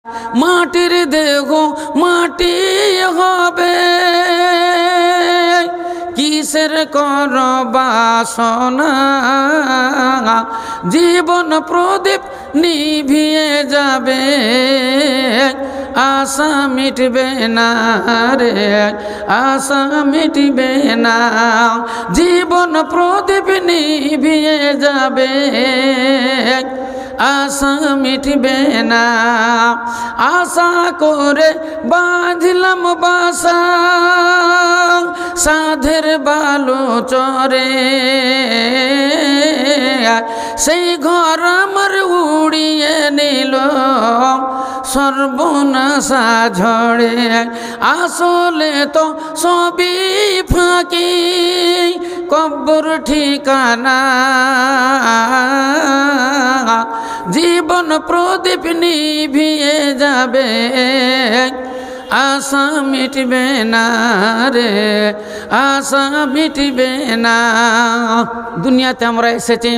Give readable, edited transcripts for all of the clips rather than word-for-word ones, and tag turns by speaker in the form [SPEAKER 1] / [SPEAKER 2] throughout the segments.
[SPEAKER 1] মাটির দেহ মাটি হবে, কিসের কর বাসনা, জীবন প্রদীপ নিভিয়ে যাবে, আশা মিটবে না রে, আশা মিটবে না। জীবন প্রদীপ নিভিয়ে যাবে, আশা মিটবে না। আশা করে বাঁধলাম বাসা, সাধের বালু চরে, সেই ঘর আমার উড়িয়ে নিল সর্বনাশা ঝড়ে। আসলে তো সবই ফাঁকি, কব্বর ঠিকানা, জীবন প্রদীপ নিভিয়ে যাবে, আশা মিটবে না রে, আশা মিটবে না। দুনিয়াতে আমরা এসেছি,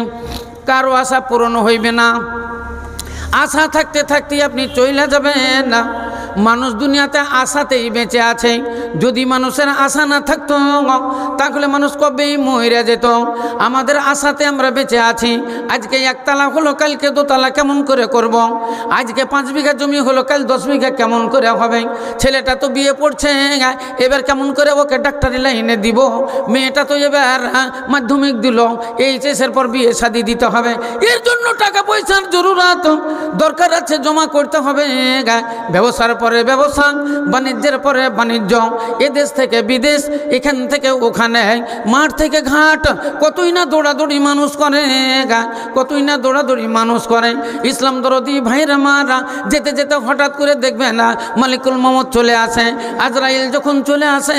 [SPEAKER 1] কারো আশা পূরণ হইবে না। আশা থাকতে থাকতে আপনি চলে যাবেন না। মানুষ দুনিয়াতে আশাতেই বেঁচে আছে। যদি মানুষের আশা না থাকতো তাহলে মানুষ কবেই মরে যেত। আমাদের আশাতে আমরা বেঁচে আছি। আজকে একতলা হলো, কালকে দোতলা কেমন করে করব। আজকে 5 বিঘা জমি হলো, কাল 10 বিঘা কেমন করে হবে। ছেলেটা তো বিয়ে পড়ছে, এবার কেমন করে ওকে ডাক্তারি লাইনে দিব। মেয়েটা তো এবার মাধ্যমিক দিল, এইচএসের পর বিয়ে শাদি দিতে হবে। এর জন্য টাকা পয়সার জরুরত দরকার আছে, জমা করতে হবে। ব্যবসার পরে ব্যবসা, বাণিজ্যের পরে বাণিজ্য, এদেশ থেকে বিদেশ, এখান থেকে ওখানে, মাঠ থেকে ঘাট, কতই না দৌড়াদৌড়ি মানুষ করে, কতই না দৌড়াদৌড়ি মানুষ করে। ইসলাম দরদি ভাইরা মারা যেতে যেতে হঠাৎ করে দেখবে না মালিকুল মমত চলে আসে। আজরাইল যখন চলে আসে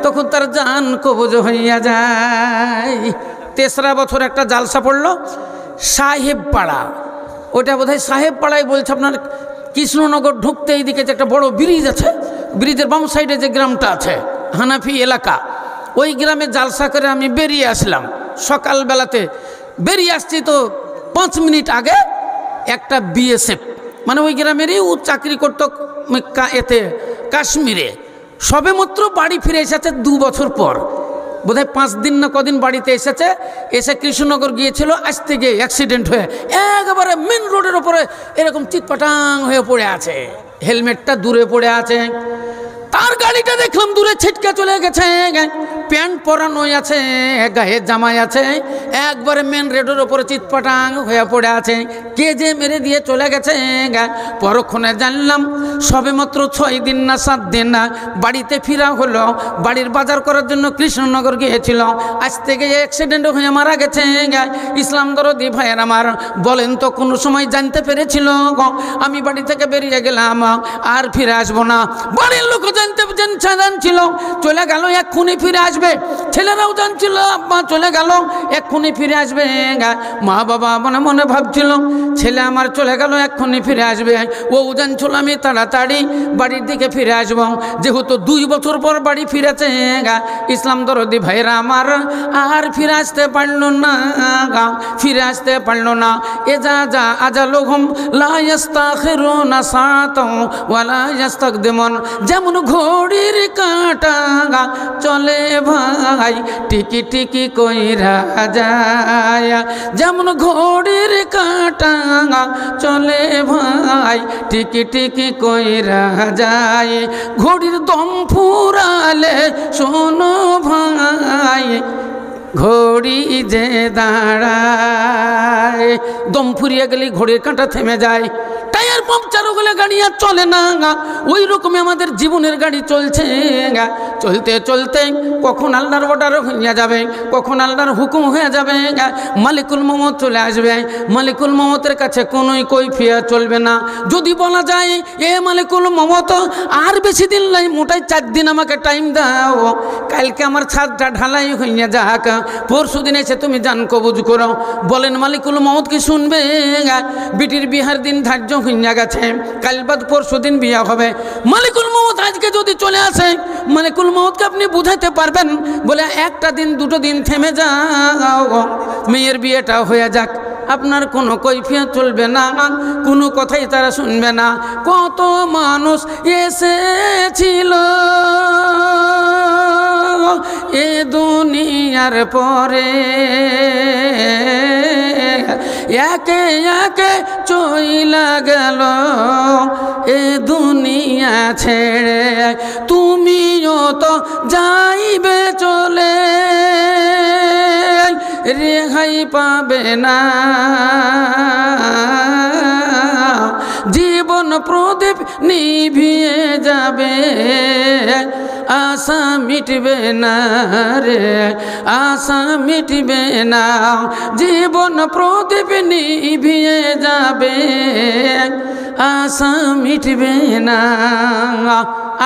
[SPEAKER 1] তখন তার জান কবজ হইয়া যায়। 3রা বছর একটা জালসা পড়লো সাহেব পাড়া, ওটা বোধহয় সাহেব পাড়ায় বলছে আপনার কৃষ্ণনগর ঢুকতে এইদিকে যে একটা বড় ব্রিজ আছে, ব্রিজের বাম সাইডে যে গ্রামটা আছে হানাফি এলাকা, ওই গ্রামে জালসা করে আমি বেরিয়ে আসলাম। সকালবেলাতে বেরিয়ে আসছি তো 5 মিনিট আগে একটা বিএসএফ, মানে ওই গ্রামেরই ও চাকরি করতো এতে কাশ্মীরে, সবে মাত্র বাড়ি ফিরে এসেছে 2 বছর পর, বোধহয় 5 দিন না কদিন বাড়িতে এসেছে। এসে কৃষ্ণনগর গিয়েছিল, আসতে গিয়ে অ্যাক্সিডেন্ট হয়ে একেবারে মেন রোডের ওপরে এরকম চিৎপাটাং হয়ে পড়ে আছে, হেলমেটটা দূরে পড়ে আছে। তার গাড়িটা দেখলাম দূরে ছিটকে চলে গেছে, প্যান্ট পরানো আছে, গায়ে জামাই আছে, একবারে মেন রোডের ওপরে চিৎপাটাং হয়ে পড়ে আছে। কে যে মেরে দিয়ে চলে গেছে পরক্ষণে জানলাম। সবে মাত্র 6 দিন না 7 দিন না বাড়িতে ফিরা হলো, বাড়ির বাজার করার জন্য কৃষ্ণনগর গিয়েছিল, আজ থেকে অ্যাক্সিডেন্ট হয়ে মারা গেছে। ইসলাম দরদি ভাইয়ের আমার বলেন তো কোনো সময় জানতে পেরেছিল আমি বাড়ি থেকে বেরিয়ে গেলাম আর ফিরে আসবো না? বাড়ির লোক জানছিল চলে গেল এক্ষুনি ফিরে আসবে, ছেলেরাও জানছিল আব্বা চলে গেল এক্ষুনি ফিরে আসবে। মা বাবা মনে মনে ভাবছিল ছেলে আমার চলে গেল এক্ষুনি ফিরে আসবে, ও জানছিল আমি তাড়াতাড়ি বাড়ির দিকে ফিরে আসবো। যেহেতু 2 বছর পর বাড়ি ফিরেছে, ইসলাম দরদি ভাইরা আমার আর ফিরে আসতে পারলো না, ফিরে আসতে পারলো না। এজা যা আজালুহুম লা ইস্তাখিরুনা সাআতাও ওয়া লা ইস্তাকদিমুন। যেমন ঘড়ির কাঁটা চলে ভাই টিকি টিকি কইরা যায়, যেমন ঘড়ির কাঁটা চলে ভাই টিকি টিকি কইরা যায়। ঘড়ির দম ফুরালে শোনো ভাই ঘড়ি যে দাঁড়ায়, দম ফুরিয়ে গেলে ঘড়ির কাঁটা থেমে যায়। টায়ার পাংচার হলে গাড়ি আর চলে না, ওই রকমই আমাদের জীবনের গাড়ি চলছে। চলতে চলতে কখন আল্লাহর অর্ডার হয়ে যাবে, কখন আল্লাহর হুকুম হয়ে যাবে, মালিকুল মমত চলে আসবে। মালিকুল মমতের কাছে কোনোই কৈফিয়ত চলবে না। যদি বলা যায় এ মালিকুল মমত আর বেশি দিন নাই, মোটাই 4 দিন আমাকে টাইম দাও, কালকে আমার ছাদটা ঢালাই হইয়া যাক, পরশু দিন এসে তুমি জান কবুজ করো। বলেন মালিকুল মমত কি শুনবে? বিটির বিহার দিন ধার্য হইয়া গেছে, কাল বাদ পরশু দিন বিয়া হবে। মালিকুল মমত আজকে যদি চলে আসে, মালিকুল মমতকে আপনি বুঝাতে পারবেন? বলে 1টা দিন 2টো দিন থেমে যাও, মেয়ের বিয়েটা হয়ে যাক। আপনার কোনো কৈফিয়ত চলবে না, কোনো কথাই তারা শুনবে না। কত মানুষ এসেছিল এ দুনিয়ার পরে, একে একে চইলা গেল এ দুনিয়া ছেড়ে। তুমিও তো যাইবে চলে, রেহাই পাবে না। জীবন প্রদীপ নিভিয়ে যাবে, আশা মিটবে না রে, আশা মিটবে না। জীবন প্রদীপ নিভিয়ে যাবে, আশা মিটবে না।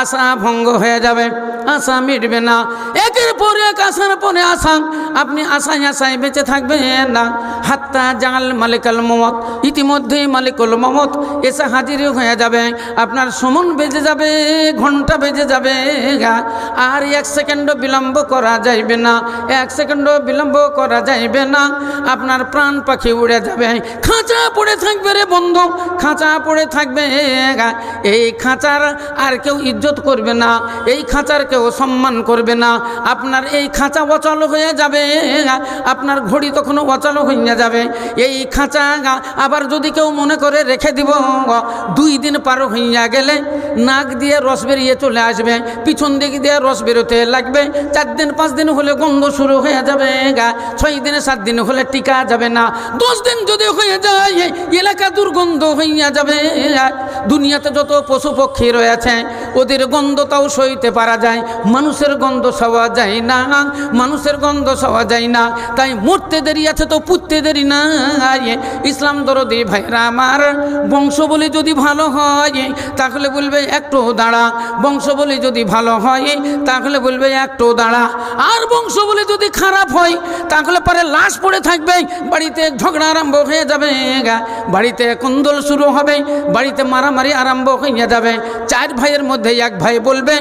[SPEAKER 1] আশা ভঙ্গ হয়ে যাবে, আশা মিটবে না। একের পর এক আশার পরে আশা, আপনি আশায় আশায় বেঁচে থাকবেন না। হাত্তা জাল মালিকাল মমত, ইতিমধ্যেই মালিকুল মমত এসে হাজির হয়ে যাবে। আপনার সমন বেজে যাবে, ঘন্টা বেজে যাবে, আর এক সেকেন্ডও বিলম্ব করা যাইবে না, এক সেকেন্ডও বিলম্ব করা যাইবে না। আপনার প্রাণ পাখি উড়ে যাবে, খাঁচা পড়ে থাকবে রে বন্ধু, খাঁচা পড়ে থাকবে। এই খাঁচার আর কেউ ইজ্জত করবে না, এই খাঁচার কেউ সম্মান করবে না। আপনার এই খাঁচা অচল হয়ে যাবে, আপনার ঘড়ি তখন অচল হইয়া যাবে। এই খাঁচা আবার যদি কেউ মনে করে রেখে দিব, 2 দিন পার হইয়া গেলে নাক দিয়ে রস বেরিয়ে চলে আসবে, পিছন দিক দিয়ে রস বেরোতে লাগবে। 4 দিন 5 দিন হলে গন্ধ শুরু হয়ে যাবে, 6 দিনে 7 দিন হলে টিকা যাবে না, 10 দিন যদি হয়ে যায় এলাকা দুর্গন্ধ হইয়া যাবে। দুনিয়াতে যত পশু পক্ষী রয়েছে ওদের গন্ধটাও সইতে পারা যায়, মানুষের গন্ধ সওয়া যায় না, মানুষের গন্ধ সওয়া যায় না। তাই মরতে দেরি আছে তো পুততে দেরি না। ইসলাম দরদি ভাইরা আমার, বংশ বলে যদি ভালো হয় তাহলে বলবে একটু দাঁড়া, বংশ বলে যদি ভালো হয় তাহলে বলবে একটু দাঁড়া। আর বংশ বলে যদি খারাপ হয় তাহলে পরে লাশ পড়ে থাকবে, বাড়িতে ঝগড়া আরম্ভ হয়ে যাবে, বাড়িতে কুন্দল শুরু হবে, বাড়িতে মারামারি আরম্ভ হয়ে যাবে। 4 ভাইয়ের মধ্যে এক ভাই বলবে,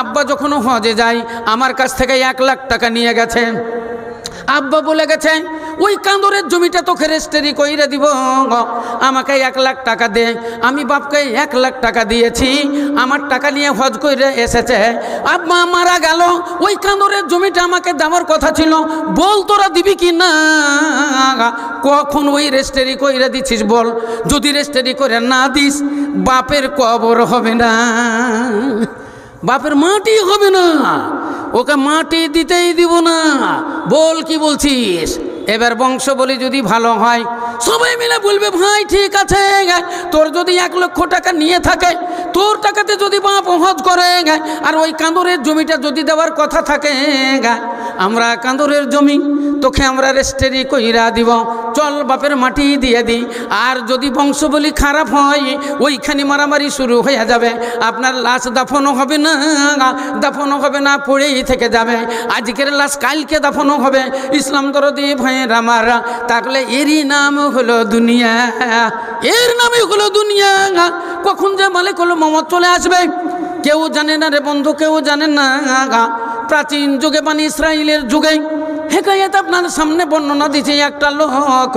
[SPEAKER 1] আব্বা যখন হজে যায় আমার কাছ থেকে 1 লাখ টাকা নিয়ে গেছে। আব্বা বলে গেছে ওই কান্দরের জমিটা তোকে রেজিস্ট্রি কইরে দিব, আমাকে 1 লাখ টাকা দে। আমি বাপকে 1 লাখ টাকা দিয়েছি, আমার টাকা নিয়ে হজ কইরে এসেছে। আব্বা মারা গেল, ওই কান্দরের জমিটা আমাকে দেওয়ার কথা ছিল, বল তোরা দিবি কি না? কখন ওই রেজিস্ট্রি কইরে দিছিস বল? যদি রেজিস্ট্রি করে না দিস বাপের কবর হবে না, বাপের মাটি হবে না, ওকে মাটি দিতেই দিব না। বল কি বলছিস? এবার বংশ বলি যদি ভালো হয় সবাই মিলে বলবে ভাই ঠিক আছে, তোর যদি 1 লক্ষ টাকা নিয়ে থাকে, তোর টাকাতে যদি বাপ হজ করে, আর ওই কান্দরের জমিটা যদি দেওয়ার কথা থাকে, আমরা কান্দরের জমি তোকে আমরা রেজিস্ট্রি কইরা দিব, চল বাপের মাটি দিয়ে দিই। আর যদি বংশ বলি খারাপ হয় ওইখানে মারামারি শুরু হয়ে যাবে, আপনার লাশ দাফনও হবে না, দাফনও হবে না, পড়েই থেকে যাবে। আজকের লাশ কালকে দাফনও হবে। ইসলাম দরদি ভাইয়ের আমার, তাহলে এরই নাম হলো দুনিয়া, এর নামই হলো দুনিয়া। কখন যে মালিকুল মমত চলে আসবে কেউ জানে না রে বন্ধু, কেউ জানে না। প্রাচীন যুগে বানি ইসরাইলের যুগে হেকায়াত আপনার সামনে বর্ণনা দিচ্ছে। একটা লোক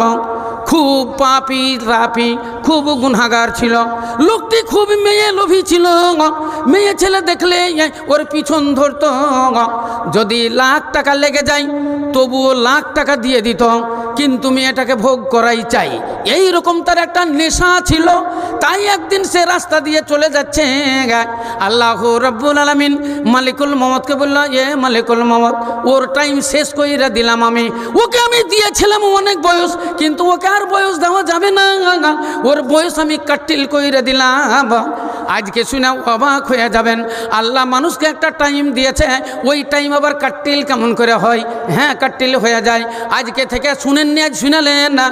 [SPEAKER 1] খুব পাপি রাপি, খুব গুনাহগার ছিল। লোকটি খুব মেয়ে লোভী ছিল, মেয়ে ছেলে দেখলে ওর পিছন ধরত। যদি 1 লাখ টাকা লেগে যায় তবুও 1 লাখ টাকা দিয়ে দিত, কিন্তু মেয়েটাকে ভোগ করাই চাই, এই রকম তার একটা নেশা ছিল। তাই একদিন সে রাস্তা দিয়ে চলে যাচ্ছে, আল্লাহ রাব্বুল আলামিন মালিকুল মমতকে বলল, এ মালিকুল মমত, ওর টাইম শেষ কইরা দিলাম আমি, ওকে আমি দিয়েছিলাম অনেক বয়স, কিন্তু ওকে আর বয়স দেওয়া যাবে না, ওর বয়স আমি কাট্টিল কইরা দিলাম। আজকে শুনে অবাক হয়ে যাবেন, আল্লাহ মানুষকে একটা টাইম দিয়েছে, ওই টাইম আবার কাট্টিল কেমন করে হয়? হ্যাঁ, কাট্টিল হয়ে যায়। আজকে থেকে শুনেননি, আজ শুনালেন না,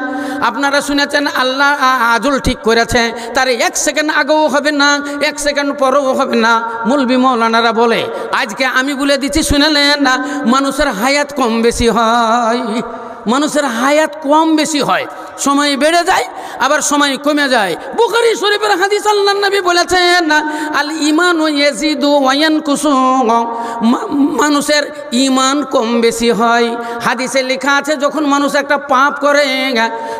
[SPEAKER 1] আপনারা শুনেছেন আল্লাহ আজল ঠিক করেছে, তার 1 সেকেন্ড আগেও হবে না, 1 সেকেন্ড পরেও হবে না। মৌলবি মৌলানারা বলে, আজকে আমি বলে দিচ্ছি শুনালেন না, মানুষের হায়াত কম বেশি হয়, মানুষের হায়াত কম বেশি হয়, সময় বেড়ে যায় আবার সময় কমে যায়। বুখারী শরীফের হাদিস, আল্লাহর নবী বলেছেন আল ঈমানু ইয়াজিদু ওয়া ইয়ানকুসু, মানুষের ঈমান কম বেশি হয়। হাদিসে লেখা আছে যখন মানুষ একটা পাপ করে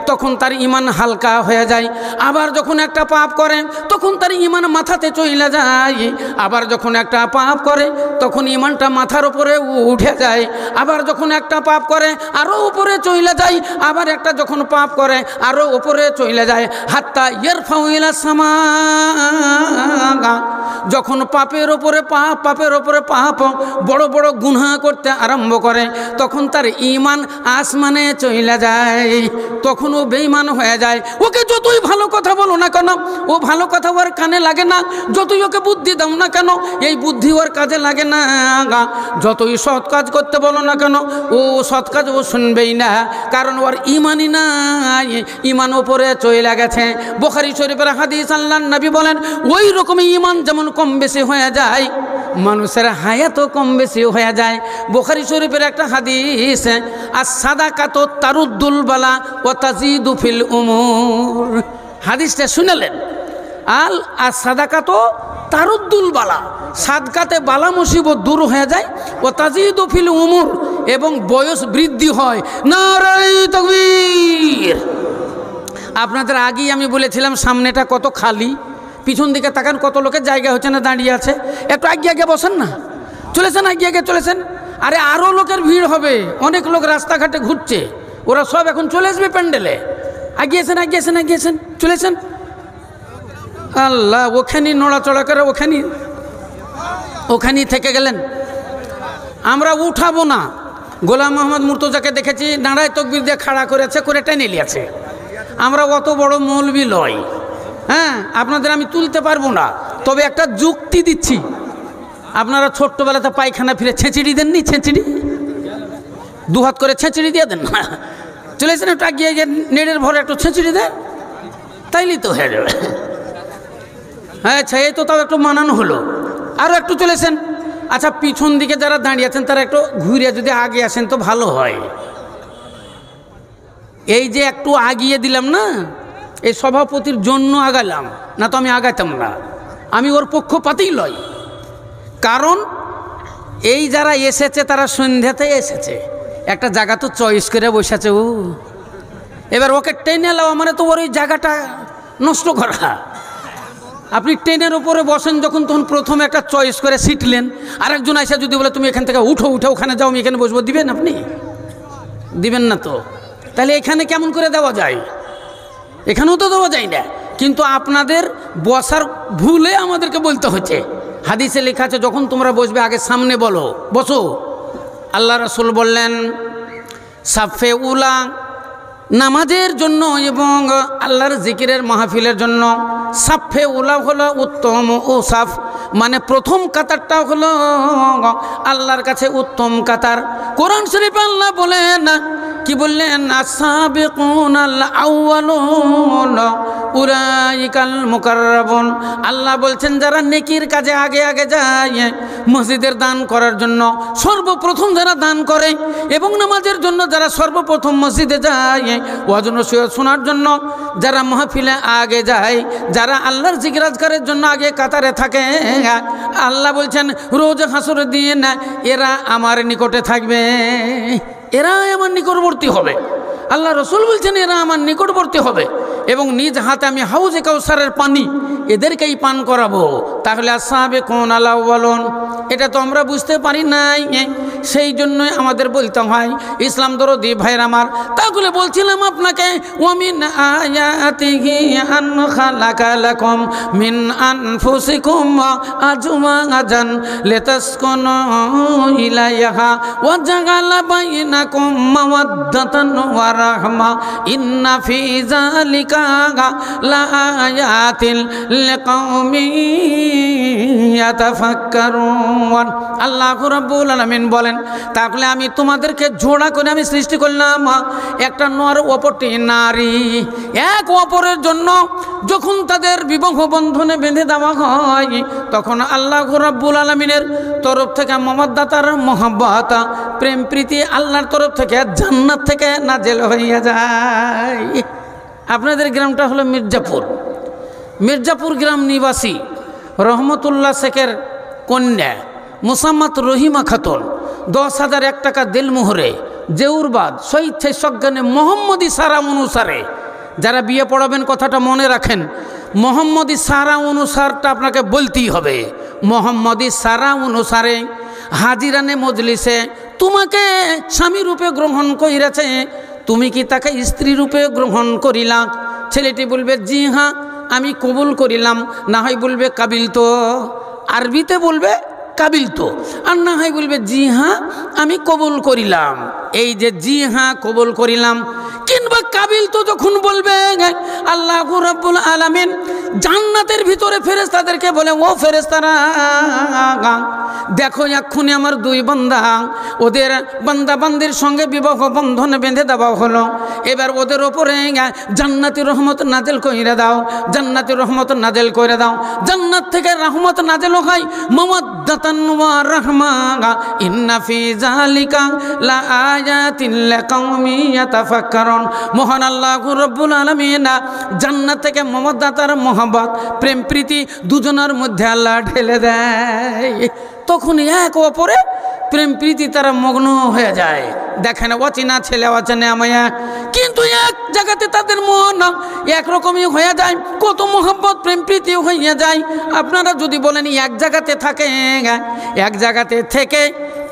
[SPEAKER 1] তখন তার ঈমান হালকা হয়ে যায়, আবার যখন একটা পাপ করে তখন তার ঈমান মাথাতে চলে যায়, আবার যখন একটা পাপ করে তখন ঈমানটা মাথার উপরে উঠে যায়, আবার যখন একটা পাপ করে আরও উপরে চলে যায়, আবার একটা যখন পাপ করে আরও উপরে চলে যায়। হাত্তা ইয়ারফাউ ইলা সামা, যখন পাপের ওপরে পাপ, পাপের ওপরে পাপ, বড় বড় গুনাহ করতে আরম্ভ করে তখন তার ঈমান আসমানে চলে যায়, তখন ও বেঈমান হয়ে যায়। ওকে যতই ভালো কথা বলো না কেন, ও ভালো কথা ওর কানে লাগে না, যতই ওকে বুদ্ধি দাও না কেন এই বুদ্ধি ওর কাজে লাগে না, যতই সৎ কাজ করতে বলো না কেন ও সৎ কাজ ও শুনবেই না, কারণ ওর ঈমানই নাই, ঈমান উপরে চলে গেছে। বুখারী শরীফের হাদিস, আল্লাহর নবী বলেন ওই রকমই ঈমান যেমন কম বেশি হয়ে যায় মানুষের হায়াতও কম বেশি হয়ে যায়। বুখারী শরীফের একটা হাদিস, আস-সাদাকাতু তারুদ্দুল বালা ওয়া তাজিদু ফিল উমুর, হাদিসটা শুনলেন? আস-সাদাকাতু তারুদ্দুল বালা, সাদকাতে বালা মুসিবত দূর হয়ে যায়, ও তাজিদু ফিল উমুর, এবং বয়স বৃদ্ধি হয়। নারায়ে তাকবীর। আপনাদের আগেই আমি বলেছিলাম সামনেটা কত খালি, পিছন দিকে তাকান কত লোকের জায়গা হচ্ছে না, দাঁড়িয়ে আছে। একটু আগে আগে বসেন না, চলেছেন আগে আগে চলেছেন। আরে আরও লোকের ভিড় হবে, অনেক লোক রাস্তাঘাটে ঘুরছে, ওরা সব এখন চলে আসবে প্যান্ডেলে। আগিয়েছেন আগিয়েছেন আগিয়েছেন, চলেছেন। আল্লাহ, ওখানে নড়াচড়া করে ওখানেই থেকে গেলেন। আমরা উঠাবো না। গোলাম মোহাম্মদ মুর্তজাকে দেখেছি দাঁড়ায় তকবির দিয়ে খাড়া করেছে, করে টেনে নিয়েছে। আমরা অত বড় মৌলবি লয়, হ্যাঁ, আপনাদের আমি তুলতে পারবো না, তবে একটা যুক্তি দিচ্ছি। আপনারা ছোট্টবেলাতে পায়খানা ফিরে ছেঁচিড়ি দেননি? ছেঁচিড়ি দুহাত করে ছেঁচিড়ি দিয়ে দেন না, চলেছেন একটু আগিয়ে গিয়ে নেড়ের ভরে একটু ছেঁচিড়ি দেন, তাইলেই তো হয়ে যাবে। হ্যাঁ, আচ্ছা, এই তো তাও একটু মানানো হলো। আরও একটু চলেছেন। আচ্ছা, পিছন দিকে যারা দাঁড়িয়ে আছেন তারা একটু ঘুরে যদি আগে আসেন তো ভালো হয়। এই যে একটু আগিয়ে দিলাম না, এই সভাপতির জন্য আগালাম, না তো আমি আগাইতাম না। আমি ওর পক্ষপাতেই লয়, কারণ এই যারা এসেছে তারা সন্ধ্যাতে এসেছে, একটা জায়গা তো চয়েস করে বসেছে। ও এবার ওকে টেনে নেওয়া মানে তো ওর ওই জায়গাটা নষ্ট করা। আপনি ট্রেনের উপরে বসেন যখন, তখন প্রথমে একটা চয়েস করে সিটলেন, আরেকজন এসে যদি বলে তুমি এখান থেকে উঠো, উঠে ওখানে যাও, আমি এখানে বসবো, দিবেন? আপনি দিবেন না তো। তাহলে এখানে কেমন করে দেওয়া যায়? এখানেও তো দেওয়া যায় না, কিন্তু আপনাদের বসার ভুলে আমাদেরকে বলতে হচ্ছে। হাদিসে লেখা আছে যখন তোমরা বসবে আগে সামনে বলো, বসো। আল্লাহ রাসূল বললেন সাফে উলা, নামাজের জন্য এবং আল্লাহর জিকিরের মাহফিলের জন্য সাফে উলা হলো উত্তম ও সাফ, মানে প্রথম কাতারটা হলো আল্লাহর কাছে উত্তম কাতার। কোরআন শরীফে আল্লাহ বলেন, কি বললেন? আস-সাবিকুনাল আউয়ালুন উলাইকাল মুকাররাবুন। আল্লাহ বলছেন যারা নেকির কাজে আগে আগে যায়, মসজিদের দান করার জন্য সর্বপ্রথম যারা দান করে, এবং নামাজের জন্য যারা সর্বপ্রথম মসজিদে যায়, ওয়াজ নসিহত শোনার জন্য যারা মাহফিলে আগে যায়, যারা আল্লাহর জিকির আজকারের জন্য আগে কাতারে থাকে, আল্লাহ বলছেন রোজ হাসরের দিন এরা আমার নিকটে থাকবে, এরা আমার নিকটবর্তী হবে। আল্লাহ রসুল বলছেন এরা আমার নিকটবর্তী হবে, এবং নিজ হাতে আমি হাউজে কাউসারের পানি এদেরকেই পান করাবো। তাহলে আস-সাবিকুন আল-আউয়ালুন, এটা তো আমরা বুঝতে পারি নাই, সেই জন্যই আমাদের বলতে হয়। ইসলাম দরদি ভাইয়ের আমার, তাহলে বলছিলাম আপনাকে, ওয়ামিন আয়াতিহি আন খালাকা লাকুম মিন আনফুসিকুম আজওয়াজান লিতাসকুনু ইলাইহা ওয়া জাআলা বাইনাকুম মাওয়াদ্দাতান ওয়া রাহমা ইন্না ফি যালিকা লাআয়াতিন লিকাউমিন ইয়াতাফাক্কারুন। আল্লাহ রাব্বুল আলামিন বলেন, তাহলে আমি তোমাদেরকে জোড়া করে আমি সৃষ্টি করলাম, একটা নর অপরটি নারী, এক অপরের জন্য যখন তাদের বিবাহ বন্ধনে বেঁধে দেওয়া হয়, তখন আল্লাহ রাব্বুল আলামিনের তরফ থেকে মমদ্দাতার মহব্বত, প্রেম প্রীতি আল্লাহর তরফ থেকে জান্নাত থেকে নাজেল হইয়া যায়। আপনাদের গ্রামটা হলো মির্জাপুর। মির্জাপুর গ্রাম নিবাসী রহমতুল্লাহ শেখের কন্যা মুসাম্মাত রহিমা খাতুন 10,001 টাকা দিলমোহরে জেউরবাদ স্বইচ্ছায় সজ্ঞানে মোহাম্মদী সারা অনুসারে, যারা বিয়ে পড়াবেন কথাটা মনে রাখেন, মোহাম্মদী সারা অনুসারটা আপনাকে বলতেই হবে। মোহাম্মদী সারা অনুসারে হাজিরানে মজলিসে তোমাকে স্বামী রূপে গ্রহণ কইরেছে, তুমি কি তাকে স্ত্রী রূপে গ্রহণ করিলা? ছেলেটি বলবে জি হ্যাঁ আমি কবুল করিলাম, না হয় বলবে কাবিল তো, আরবিতে বলবে কাবিল তো, আর না হয় বলবে জি হ্যাঁ আমি কবুল করিলাম। এই যে জি হ্যাঁ কবুল করিলাম কিংবা কাবিল তো যখন বলবে, আল্লাহ রাব্বুল আলামিন জান্নাতের ভিতরে ফেরেশতাদেরকে বলে, ও ফেরেশতারা দেখো এক্ষুনি আমার 2 বান্দা, ওদের বান্দা বান্দির সঙ্গে বিবাহ বন্ধন বেঁধে দেওয়া হলো, এবার ওদের ওপরে জান্নাতি রহমত নাজেল কইরা দাও, জান্নাতি রহমত নাজেল কইরা দাও। জান্নাত থেকে রহমত নাজেল হয় মাওয়াদ্দাতান ওয়া রাহমা, ইন্না ফি যালিকা লা আয়াতিন লিকাওমিন ইয়াতাফাক্কারুন। মহান আল্লাহ রাব্বুল আলামিন জান্নাত থেকে মাওয়াদ্দাতার মহব্বত প্রেম প্রীতি দুজনের মধ্যে আল্লাহ ঢেলে দেয়, তখন এক অপরে প্রেম প্রীতি তারা মগ্ন হয়ে যায়। দেখেন অচেনা ছেলে অচেনা মায়া, কিন্তু এক জায়গাতে তাদের মন একরকমই হয়ে যায়, কত মহব্বত প্রেম প্রীতি হয়ে যায়। আপনারা যদি বলেন এক জায়গাতে থাকে, এক জায়গাতে থেকে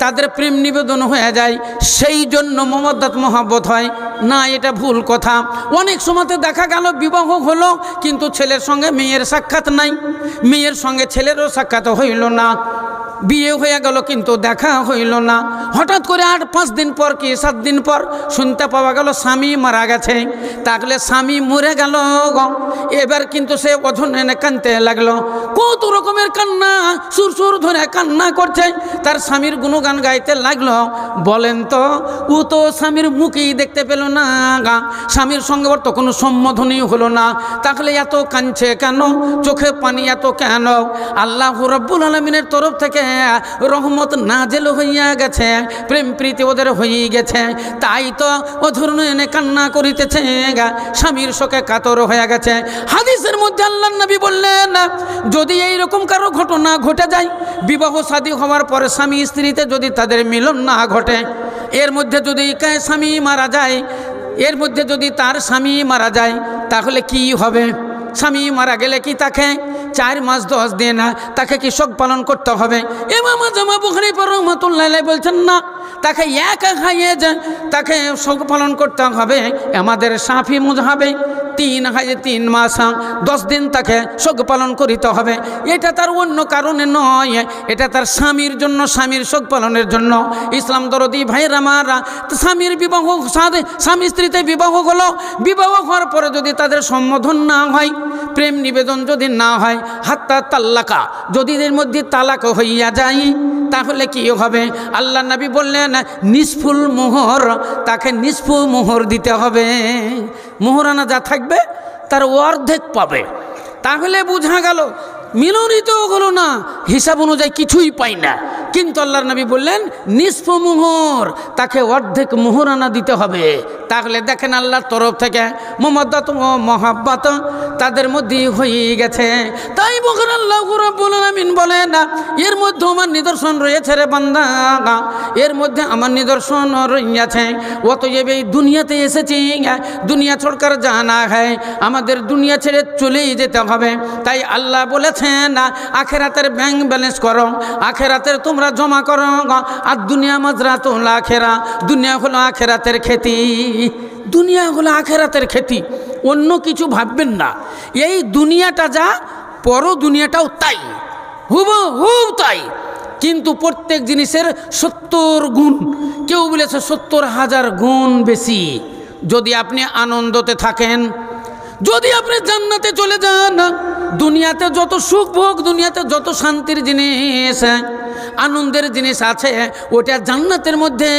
[SPEAKER 1] তাদের প্রেম নিবেদন হয়ে যায়, সেই জন্য মমদ্দাত মহব্বত হয় না, এটা ভুল কথা। অনেক সময়তে দেখা গেল বিবাহ হলো কিন্তু ছেলের সঙ্গে মেয়ের সাক্ষাৎ নাই, মেয়ের সঙ্গে ছেলেরও সাক্ষাৎ হইল না, বিয়ে হয়ে গেল কিন্তু দেখা হইল না। হঠাৎ করে 8-5 দিন পর কি 7 দিন পর শুনতে পাওয়া গেল স্বামী মারা গেছে। তাহলে স্বামী মরে গেল, এবার কিন্তু সে অঝনে কাঁদতে লাগলো, কত রকমের কান্না, সুর ধরে কান্না করছে, তার স্বামীর গুণগান গাইতে লাগলো। বলেন তো ও তো স্বামীর মুখেই দেখতে পেল না, স্বামীর সঙ্গে ওর তো কোনো সম্বোধনই হলো না, তাহলে এত কাঁদছে কেন, চোখে পানি এত কেন? আল্লাহ রাব্বুল আলামিনের তরফ থেকে রহমত নাজেল হইয়া গেছে, প্রেম প্রীতি ওদের হয়ে গেছে, তাই তো অধরণে কান্না করিতেছে, স্বামীর শোকে কাতর হয়ে গেছে। হাদিসের মধ্যে আল্লাহর নবী বললেন, যদি এইরকম কারো ঘটনা ঘটে যায়, বিবাহ শাদী হওয়ার পরে স্বামী স্ত্রীতে যদি তাদের মিলন না ঘটে, এর মধ্যে যদি স্বামী মারা যায়, এর মধ্যে যদি তার স্বামী মারা যায়, তাহলে কি হবে? স্বামী মারা গেলে কি তাকে 4 মাস 10 দিন তাকে কি শোক পালন করতে হবে? ইমাম আযম আবু হানিফা রাহমাতুল্লাহি আলাইহি বলছেন না, তাকে একা খাইয়ে তাকে শোক পালন করতে হবে। আমাদের শাফি মুযহাবে 3 মাস 10 দিন তাকে শোক পালন করিতে হবে। এটা তার অন্য কারণে নয়, এটা তার স্বামীর জন্য, স্বামীর শোক পালনের জন্য। ইসলাম দরদি ভাইরা মারা, স্বামীর বিবাহ, স্বামী স্ত্রীতে বিবাহ হলো, বিবাহ হওয়ার পরে যদি তাদের সম্বোধন না হয়, প্রেম নিবেদন যদি না হয়, হাত্তা তাল্লাকা, যদি এর মধ্যে তালাক হইয়া যায়, তাহলে কি হবে? আল্লাহ নবী বললেন নিসফুল মোহর, তাকে নিসফু মোহর দিতে হবে। মোহরানা যা থাকবে তার অর্ধেক পাবে। তাহলে বোঝা গেল মিলনই তো হলো না, হিসাব অনুযায়ী কিছুই পাই না, কিন্তু আল্লাহর নবী বললেন নিসফু মোহর, তাকে অর্ধেক মোহরানা দিতে হবে। তাহলে দেখেন আল্লাহর তরফ থেকে মমদ্দাত ও মহাব্বত তাদের মধ্যে হয়ে গেছে। তাই মহান আল্লাহ রাব্বুল আলামিন বলেন, এর মধ্যে আমার নিদর্শন রয়েছে রে বান্দা, এর মধ্যে আমার নিদর্শন রয়েছে। অতএব এই দুনিয়াতে এসেছি, দুনিয়া ছোড়কার জানা হয়, আমাদের দুনিয়া ছেড়ে চলেই যেতে হবে। তাই আল্লাহ বলেছেন আখেরাতের ব্যাংক ব্যালেন্স করো, আখেরাতের তোমরা জমা করো, আর দুনিয়া মাজরাতুল আখেরা, দুনিয়া হলো আখেরাতের খেতি, দুনিয়া হলো আখেরাতের খেতি, অন্য কিছু ভাববেন না। এই দুনিয়াটা যা, পর দুনিয়াটাও তাই, হুবহু তাই, কিন্তু প্রত্যেক জিনিসের 70 গুণ, কেউ বলেছে 70,000 গুণ বেশি। যদি আপনি আনন্দতে থাকেন, যদি আপনি জান্নাতে চলে যান, দুনিয়াতে যত সুখ ভোগ, দুনিয়াতে যত শান্তির জিনিস, আনন্দের জিনিস আছে, ওটা জান্নাতের মধ্যে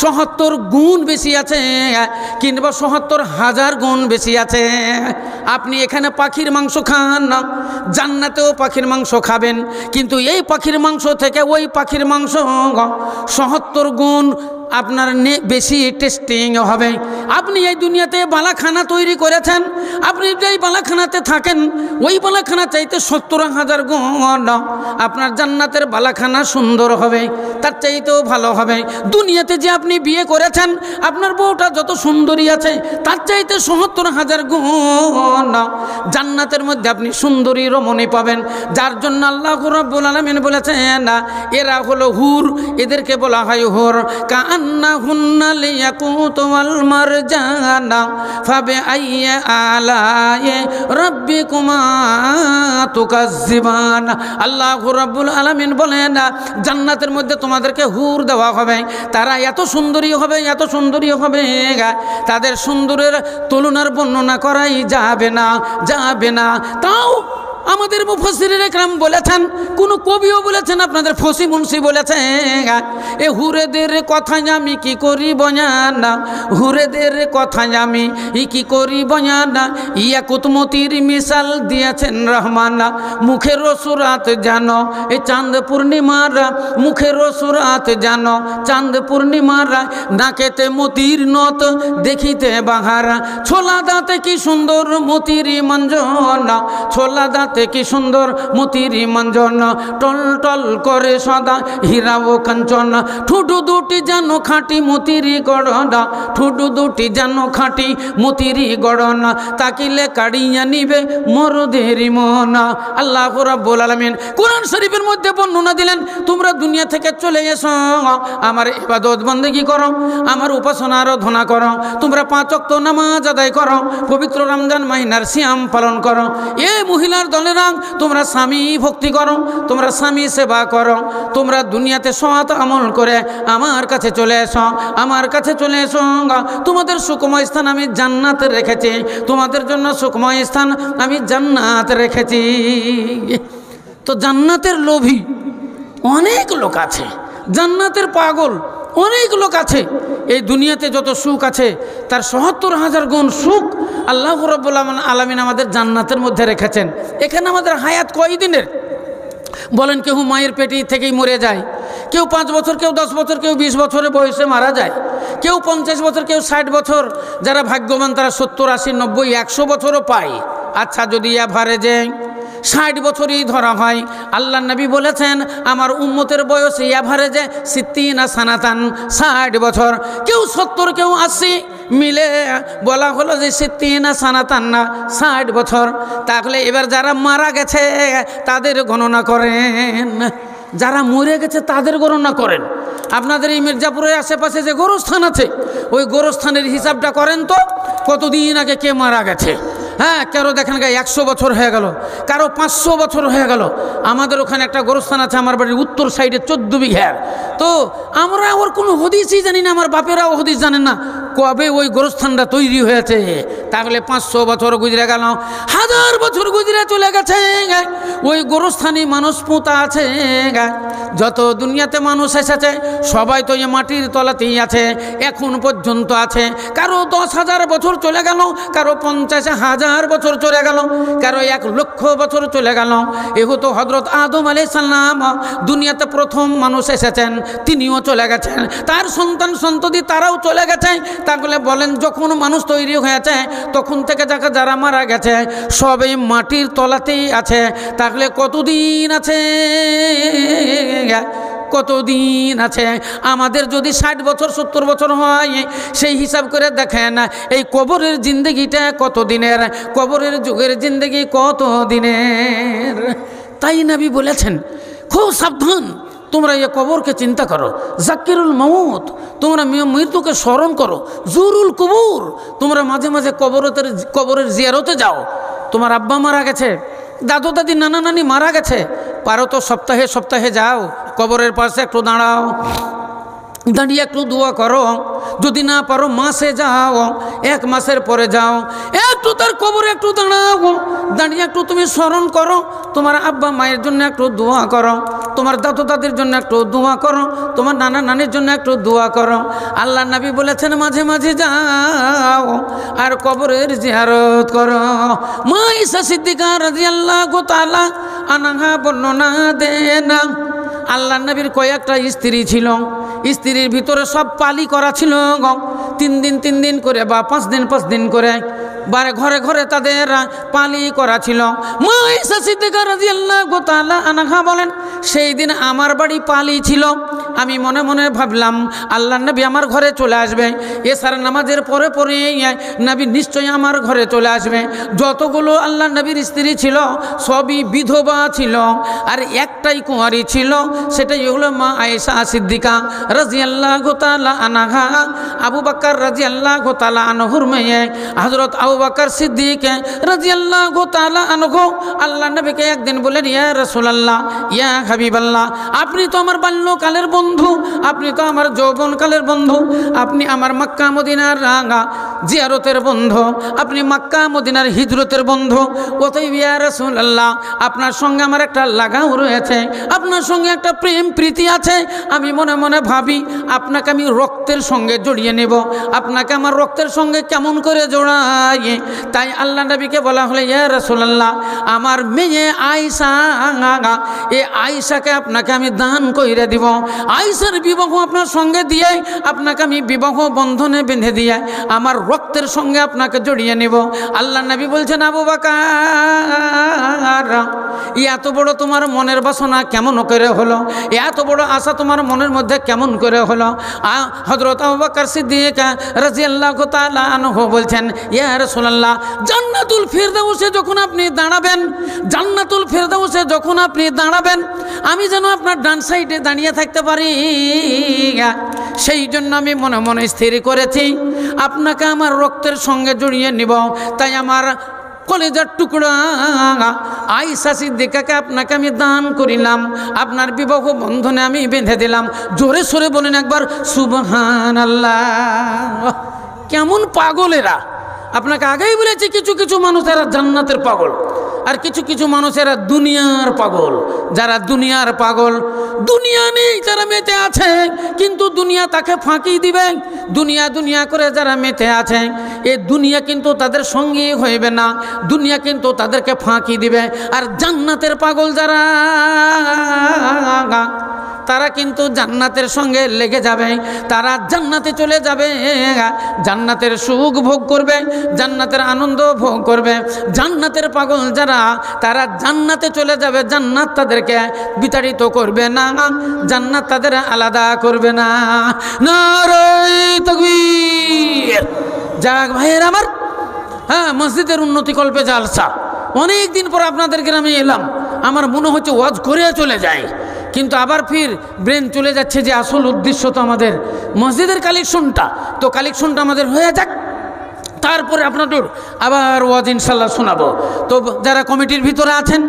[SPEAKER 1] ৭০ গুণ বেশি আছে, কিংবা ৭০,000 গুণ বেশি আছে। আপনি এখানে পাখির মাংস খান, জান্নাতেও পাখির মাংস খাবেন, কিন্তু এই পাখির মাংস থেকে ওই পাখির মাংস ৭০ গুণ আপনার বেশি টেস্টিং হবে। আপনি এই দুনিয়াতে বালাখানা তৈরি করেছেন, আপনি যেই বালাখানাতে থাকেন ওই বালাখানা চাইতে 70,000 গুণ আপনার জান্নাতের বালাখানা সুন্দর হবে, তার চাইতেও ভালো হবে। দুনিয়াতে যে আপনি বিয়ে করেছেন আপনার বউটা যত সুন্দরী আছে তার চাইতে 70,000 গুণ জান্নাতের মধ্যে আপনি সুন্দরী রমণী পাবেন। যার জন্য আল্লাহ রাব্বুল আলামিন বলেছেন এরা হলো হুর, এদেরকে বলা হয় হুর। কাআন্নাহুন্না লিয়াকুতু ওয়াল মারজানা ফাবিআইয়ি আলাইহি রাব্বিকুমা তুকাজ্জিবান। আল্লাহ রাব্বুল আলামিন বলেন জান্নাতের মধ্যে তোমাদেরকে হুর দেওয়া হবে, তারা এত সুন্দরী হবে, এত সুন্দরী হবে, তাদের সুন্দরের তুলনার বর্ণনা করাই যাবে না, যাবে না। তাও আমাদের মুফাসসিরিনে কেরাম বলেছেন, কোন কবিও বলেছেন, আপনাদের ফসি মুন্সি বলেছেন এ হুরেদের কথায় আমি কি করি বয়ানা, হুরেদের কথায় আমি কি করি বয়ানা, ইয়াকুতমতির মিসাল দিয়েছেন রহমান। মুখের সুরাত জানো এ চাঁদ পূর্ণিমার, মুখের সুরাত জানো চাঁদ পূর্ণিমার, নাকেতে মতির নত দেখিতে বাহার, ছোলা দাঁতে কি সুন্দর মতির মঞ্জন, ছোলা দাঁত কি সুন্দর মতির মঞ্জন, টল টল করে সদা হীরা ও কাঞ্চন, ঠুডু দুটি যেন খাঁটি মতির গড়না, ঠুডু দুটি যেন খাঁটি মতির গড়না, তাকিলে কাড়িয়া নিবে মরদেরি মন। আল্লাহ রাব্বুল আলামিন কোরআন শরীফের মধ্যে বর্ণনা দিলেন তোমরা দুনিয়া থেকে চলে এসো, আমার ইবাদত বন্দেগী করো, আমার উপাসনা আরাধনা করো, তোমরা 5 ওয়াক্ত নামাজ আদায় করো, পবিত্র রমজান মাহিনার সিয়াম পালন করো। এ মহিলার দলেরা তোমরা স্বামী ভক্তি করো, তোমরা স্বামী সেবা করো, তোমরা দুনিয়াতে সৎ আমল করে আমার কাছে চলে এসো, আমার কাছে চলে এসো। তোমাদের সুখময় স্থান আমি জান্নাত রেখেছি, তোমাদের জন্য সুখময় স্থান আমি জান্নাত রেখেছি। তো জান্নাতের লোভী অনেক লোক আছে, জান্নাতের পাগল অনেক লোক আছে। এই দুনিয়াতে যত সুখ আছে তার ৭০,000 গুণ সুখ আল্লাহ রাব্বুল আলামিন আমাদের জান্নাতের মধ্যে রেখেছেন। এখানে আমাদের হায়াত কয় দিনের বলেন? কেউ মায়ের পেটি থেকেই মরে যায়, কেউ 5 বছর, কেউ 10 বছর, কেউ 20 বছরের বয়সে মারা যায়, কেউ 50 বছর, কেউ 60 বছর, যারা ভাগ্যবান তারা 70, 80, 90, 100 বছরও পায়। আচ্ছা যদি এভারেজে 60 বছরই ধরা হয়, আল্লাহ নবী বলেছেন আমার উম্মতের বয়স এভারেজে 60 সানাতান, 60 বছর। কেউ 70, কেউ 80 মিলে বলা হলো যে 60 সানাতান না 60 বছর। তাহলে এবার যারা মারা গেছে তাদের গণনা করেন, যারা মরে গেছে তাদের গণনা করেন। আপনাদের এই মির্জাপুরের আশেপাশে যে গোরস্থান আছে ওই গোরস্থানের হিসাবটা করেন তো, কতদিন আগে কে মারা গেছে। হ্যাঁ, কারো দেখেন 100 বছর হয়ে গেল, কারো 500 বছর হয়ে গেল। আমাদের ওখানে একটা গোরস্থান আছে আমার বাড়ির উত্তর সাইডে 14 বিঘার। তো আমরা ওর কোনো হদিসই জানি না, আমার বাপেরাও হদিস জানেন না কবে ওই গোরস্থানটা তৈরি হয়েছে। তাহলে 500 বছর গুজরে গেল, 1000 বছর গুজরে চলে গেছে, ওই গোরস্থানে মানুষ পুঁতা আছে। যত দুনিয়াতে মানুষ এসেছে সবাই তো এই মাটির তলাতেই আছে, এখন পর্যন্ত আছে। কারো 10,000 বছর চলে গেল, কারো 50,000 বছর চলে গেল, কারো 1,00,000 বছর চলে গেল। এহতো হযরত আদম আলাইহিস সালাম দুনিয়াতে প্রথম মানুষ এসেছেন, তিনিও চলে গেছেন, তার সন্তান সন্ততি তারাও চলে গেছে। তাহলে বলেন যখন মানুষ তৈরি হয়েছে তখন থেকে যারা মারা গেছে সবই মাটির তলাতেই আছে। তাহলে কতদিন আছে, কতদিন আছে? আমাদের যদি 60 বছর 70 বছর হয় সেই হিসাব করে দেখেন এই কবরের জিন্দগিটা কত দিনের, কবরের যুগের জিন্দগি কত দিনের। তাই নবী বলেছেন খুব সাবধান, তোমরা এই কবরকে চিন্তা করো, জাকিরুল মউত, তোমরা মৃত্যুকে স্মরণ করো, জুরুল কুবুর, তোমরা মাঝে মাঝে কবরের জিয়ারতে যাও। তোমার আব্বা মারা গেছে, দাদু দাদি নানা নানি মারা গেছে, পারো তো সপ্তাহে সপ্তাহে যাও, কবরের পাশে একটু দাঁড়াও, দাঁড়িয়ে একটু দোয়া করো। যদি না পারো মাসে যাও, 1 মাসের পরে যাও, একটু তার কবরে একটু দাঁড়াও, দাঁড়িয়ে একটু তুমি স্মরণ করো, তোমার আব্বা মায়ের জন্য একটু দোয়া করো, তোমার দাদু দাদির জন্য একটু দোয়া করো, তোমার নানা নানির জন্য একটু দোয়া করো। আল্লাহ নবী বলেছেন মাঝে মাঝে যাও আর কবরের জিয়ারত করো। মা ঈসা সিদ্দিকা রাদিয়াল্লাহু তাআলা আনহা বর্ণনা দেন আল্লাহ নবীর কয়েকটা স্ত্রী ছিল, স্ত্রীর ভিতরে সব পালি করা ছিল, 3 দিন করে বা 5 দিন করে বারে ঘরে ঘরে তাদের পালি করা ছিল। মা আয়েশা সিদ্দিকা রাদিয়াল্লাহু তাআলা আনহা বলেন, সেই দিন আমার বাড়ি পালি ছিল। আমি মনে মনে ভাবলাম আল্লাহ নবী আমার ঘরে চলে আসবে, এসার নামাজের পরে পরে নবী নিশ্চয়ই আমার ঘরে চলে আসবে। যতগুলো আল্লাহ নবীর স্ত্রী ছিল সবই বিধবা ছিল, আর একটাই কুঁয়ারি ছিল, সেটাই হলো মা আয়েশা সিদ্দিকা রাদিয়াল্লাহু তাআলা আনহা। আবু বকর রাদিয়াল্লাহু তাআলা আনহুর মেয়ে হযরত আবু বকর সিদ্দিক রাদিয়াল্লাহু তাআলা আনহু আল্লাহ নবীকে একদিন বলেন, ইয়া রাসূলুল্লাহ, ইয়া হাবিবাল্লাহ, আপনি তো আমার বাল্যকালের বন্ধু, আপনি তো আমার যৌবনকালের বন্ধু, আপনি আমার মক্কা মদিনার জিয়ারতের বন্ধু, আপনি মক্কা মদিনার হিজরতের বন্ধু। অতএব ইয়া রাসূলুল্লাহ, আপনার সঙ্গে আমার একটা লাগাও রয়েছে, আপনার সঙ্গে একটা প্রেম প্রীতি আছে। আমি মনে মনে ভাবি আপনাকে আমি রক্তের সঙ্গে জড়িয়ে নেব, আপনাকে আমার রক্তের সঙ্গে কেমন করে জড়াই। তাই আল্লাহ নবীকে বলা হলো, ইয়া রাসূলুল্লাহ, আমার মেয়ে আয়েশা, এই আয়েশাকে আপনাকে আমি দান কইরে দিব। আয়েশার বিবাহ আপনার সঙ্গে দিয়ে আপনাকে আমি বিবাহ বন্ধনে বেঁধে দিয়ে আমার রক্তের সঙ্গে আপনাকে জড়িয়ে নেব। আল্লাহ নবী বলছেন, আবু বকর, এত বড় তোমার মনের বাসনা কেমন করে হলো, এত বড় আশা তোমার মনের মধ্যে কেমন করে হলো। হযরত আবু বকর সিদ্দিক রাদিয়াল্লাহু তাআলা আনহু বলছেন, ইয়া রাসূলুল্লাহ, জান্নাতুল ফিরদাউসে যখন আপনি দাঁড়াবেন, জান্নাতুল ফিরদাউসে যখন আপনি দাঁড়াবেন, আমি যেন আপনার ডান সাইডে দাঁড়িয়ে থাকতে পারি, সেই জন্য আমি মনে মনে স্থির করেছি আপনাকে আমার রক্তের সঙ্গে জড়িয়ে নিব। তাই আমার কলেজার টুকরা আয়েশা সিদ্দিকাকে আপনাকে আমি দান করিলাম, আপনার বিবাহ বন্ধনে আমি বেঁধে দিলাম। জোরে সোরে বলেন একবার সুবহানাল্লাহ। কেমন পাগল এরা! আপনাকে আগেই বলেছি, কিছু কিছু মানুষ এরা জান্নাতের পাগল, আর কিছু কিছু মানুষেরা দুনিয়ার পাগল। যারা দুনিয়ার পাগল, দুনিয়া নেই যারা মেতে আছে, কিন্তু দুনিয়া তাকে ফাঁকি দিবে। দুনিয়া দুনিয়া করে যারা মেতে আছে, এ দুনিয়া কিন্তু তাদের সঙ্গী হইবে না, দুনিয়া কিন্তু তাদেরকে ফাঁকি দিবে। আর জান্নাতের পাগল যারা, তারা কিন্তু জান্নাতের সঙ্গে লেগে যাবে, তারা জান্নাতে চলে যাবে, জান্নাতের সুখ ভোগ করবে, জান্নাতের আনন্দ ভোগ করবে। জান্নাতের পাগল যারা, তারা জান্নাতে চলে যাবে, জান্নাত তাদেরকে বিতাড়িত করবে না, জান্নাত তাদের আলাদা করবে না। নারে তাকবীর! যাক ভাইয়ের আমার, হ্যাঁ, মসজিদের উন্নতিকল্পে জালসা। অনেক দিন পর আপনাদের গ্রামে এলাম, আমার মনে হচ্ছে ওয়াজ করে চলে যায়, কিন্তু আবার ফির ব্রেন চলে যাচ্ছে যে আসল উদ্দেশ্য তো আমাদের মসজিদের কালেকশনটা, তো কালেকশনটা আমাদের হয়ে যাক, তারপরে আপনাদের আবার ওয়াজ ইনশাল্লাহ শোনাবো। তো যারা কমিটির ভিতরে আছেন,